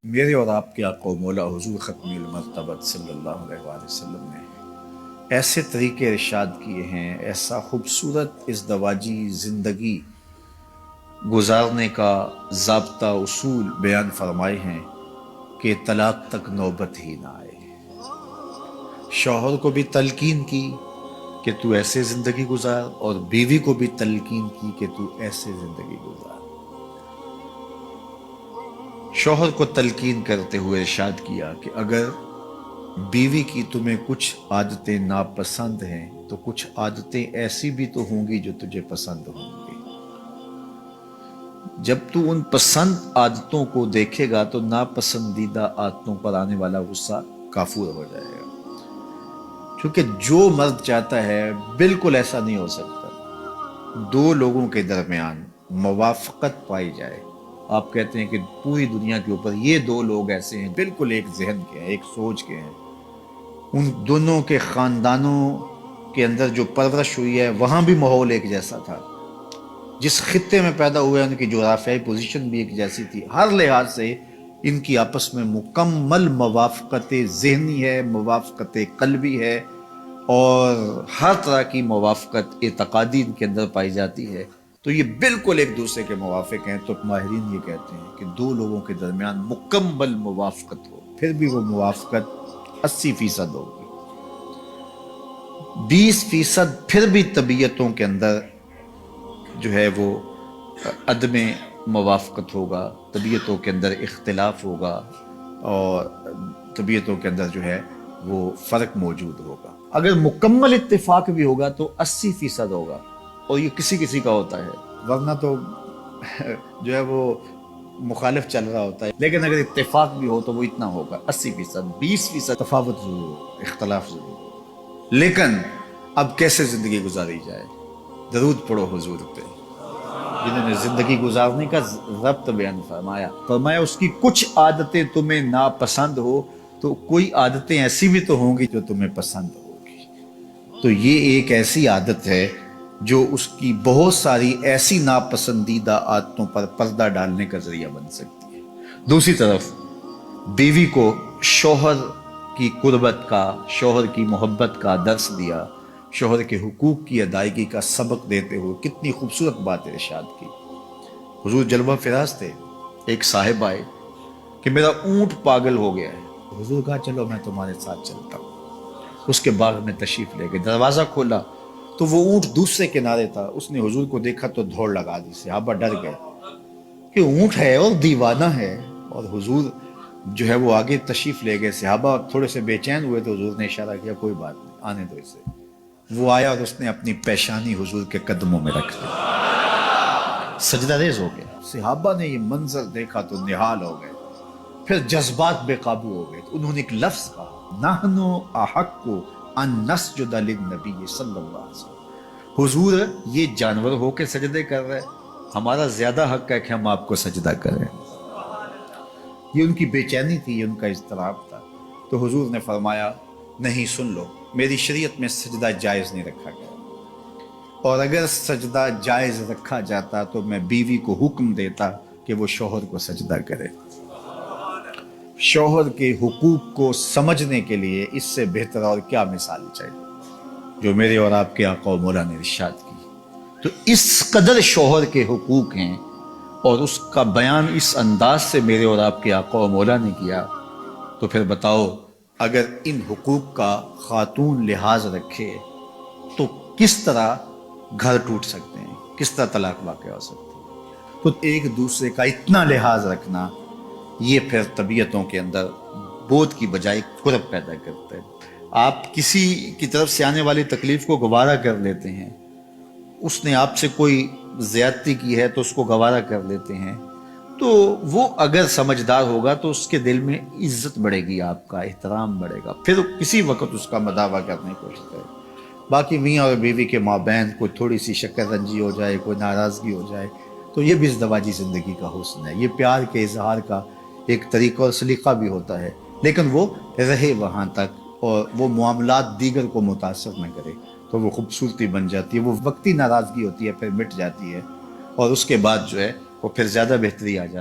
میرے اور آپ کے آقا و مولا حضور ختم المرتبت صلی اللہ علیہ وآلہ وسلم نے ایسے طریقے ارشاد کیے ہیں، ایسا خوبصورت ازدواجی زندگی گزارنے کا ضابطہ اصول بیان فرمائے ہیں کہ طلاق تک نوبت ہی نہ آئے۔ شوہر کو بھی تلقین کی کہ تو ایسے زندگی گزار، اور بیوی کو بھی تلقین کی کہ تو ایسے زندگی گزار۔ شوہر کو تلقین کرتے ہوئے ارشاد کیا کہ اگر بیوی کی تمہیں کچھ عادتیں ناپسند ہیں تو کچھ عادتیں ایسی بھی تو ہوں گی جو تجھے پسند ہوں گی۔ جب تو ان پسند عادتوں کو دیکھے گا تو ناپسندیدہ عادتوں پر آنے والا غصہ کافور ہو جائے گا، کیونکہ جو مرد چاہتا ہے بالکل ایسا نہیں ہو سکتا۔ دو لوگوں کے درمیان موافقت پائی جائے، آپ کہتے ہیں کہ پوری دنیا کے اوپر یہ دو لوگ ایسے ہیں بالکل ایک ذہن کے ہیں، ایک سوچ کے ہیں، ان دونوں کے خاندانوں کے اندر جو پرورش ہوئی ہے وہاں بھی ماحول ایک جیسا تھا، جس خطے میں پیدا ہوئے ان کی جغرافیائی پوزیشن بھی ایک جیسی تھی، ہر لحاظ سے ان کی آپس میں مکمل موافقت ذہنی ہے، موافقت قلبی ہے، اور ہر طرح کی موافقت اعتقادی ان کے اندر پائی جاتی ہے، تو یہ بالکل ایک دوسرے کے موافق ہیں۔ تو ماہرین یہ کہتے ہیں کہ دو لوگوں کے درمیان مکمل موافقت ہو، پھر بھی وہ موافقت 80% ہوگی، 20% پھر بھی طبیعتوں کے اندر جو ہے وہ عدم موافقت ہوگا، طبیعتوں کے اندر اختلاف ہوگا، اور طبیعتوں کے اندر جو ہے وہ فرق موجود ہوگا۔ اگر مکمل اتفاق بھی ہوگا تو 80% ہوگا، اور یہ کسی کسی کا ہوتا ہے، ورنہ تو جو ہے وہ مخالف چل رہا ہوتا ہے، لیکن اگر اتفاق بھی ہو تو وہ اتنا ہوگا 80%، 20% تفاوت ضرور ہو، اختلاف ضرور ہو۔ لیکن اب کیسے زندگی گزاری جائے؟ درود پڑھو حضور پہ، جنہوں نے زندگی گزارنے کا ضبط بیان فرمایا اس کی کچھ عادتیں تمہیں ناپسند ہو تو کوئی عادتیں ایسی بھی تو ہوں گی جو تمہیں پسند ہوگی۔ تو یہ ایک ایسی عادت ہے جو اس کی بہت ساری ایسی ناپسندیدہ عادتوں پر پردہ ڈالنے کا ذریعہ بن سکتی ہے۔ دوسری طرف بیوی کو شوہر کی قربت کا، شوہر کی محبت کا درس دیا، شوہر کے حقوق کی ادائیگی کا سبق دیتے ہوئے کتنی خوبصورت بات ارشاد کی۔ حضور جلوہ فراز تھے، ایک صاحب آئے کہ میرا اونٹ پاگل ہو گیا ہے، حضور کہا چلو میں تمہارے ساتھ چلتا ہوں۔ اس کے باغ میں تشریف لے گئے، دروازہ کھولا تو وہ اونٹ دوسرے کنارے تھا، اس نے حضور کو دیکھا تو دوڑ لگا دی، صحابہ ڈر گئے کہ اونٹ ہے اور دیوانہ ہے، اور حضور جو ہے وہ آگے تشریف لے گئے۔ صحابہ تھوڑے سے بے چین ہوئے تو حضور نے اشارہ کیا کوئی بات نہیں، آنے دو اسے۔ وہ آیا اور اس نے اپنی پیشانی حضور کے قدموں میں رکھ دی، سجدہ ریز ہو گیا۔ صحابہ نے یہ منظر دیکھا تو نہال ہو گئے، پھر جذبات بے قابو ہو گئے، تو انہوں نے ایک لفظ کہا، نحنو احق ان نسجد للنبی صلی اللہ علیہ وسلم، حضور یہ جانور ہو کے سجدے کر رہے، ہمارا زیادہ حق ہے کہ ہم آپ کو سجدہ کریں۔ یہ ان کی بے چینی تھی، یہ ان کا اضطراب تھا۔ تو حضور نے فرمایا نہیں، سن لو، میری شریعت میں سجدہ جائز نہیں رکھا گیا، اور اگر سجدہ جائز رکھا جاتا تو میں بیوی کو حکم دیتا کہ وہ شوہر کو سجدہ کرے۔ شوہر کے حقوق کو سمجھنے کے لیے اس سے بہتر اور کیا مثال چاہیے جو میرے اور آپ کے آقا و مولا نے ارشاد کی۔ تو اس قدر شوہر کے حقوق ہیں، اور اس کا بیان اس انداز سے میرے اور آپ کے آقا و مولا نے کیا، تو پھر بتاؤ اگر ان حقوق کا خاتون لحاظ رکھے تو کس طرح گھر ٹوٹ سکتے ہیں، کس طرح طلاق واقع ہو سکتی ہے۔ تو ایک دوسرے کا اتنا لحاظ رکھنا، یہ پھر طبیعتوں کے اندر بودھ کی بجائے قرب پیدا کرتا ہے۔ آپ کسی کی طرف سے آنے والی تکلیف کو گوارا کر لیتے ہیں، اس نے آپ سے کوئی زیادتی کی ہے تو اس کو گوارا کر لیتے ہیں، تو وہ اگر سمجھدار ہوگا تو اس کے دل میں عزت بڑھے گی، آپ کا احترام بڑھے گا، پھر کسی وقت اس کا مداوع کرنے کی کوشش کرے۔ باقی میاں اور بیوی کے مابین کوئی تھوڑی سی شکر رنجی ہو جائے، کوئی ناراضگی ہو جائے، تو یہ بھی ازدواجی زندگی کا حسن ہے، یہ پیار کے اظہار کا ایک طریقہ اور سلیقہ بھی ہوتا ہے، لیکن وہ رہے وہاں تک، اور وہ معاملات دیگر کو متاثر نہ کرے، تو وہ خوبصورتی بن جاتی ہے۔ وہ وقتی ناراضگی ہوتی ہے، پھر مٹ جاتی ہے، اور اس کے بعد جو ہے وہ پھر زیادہ بہتری آ جاتی ہے۔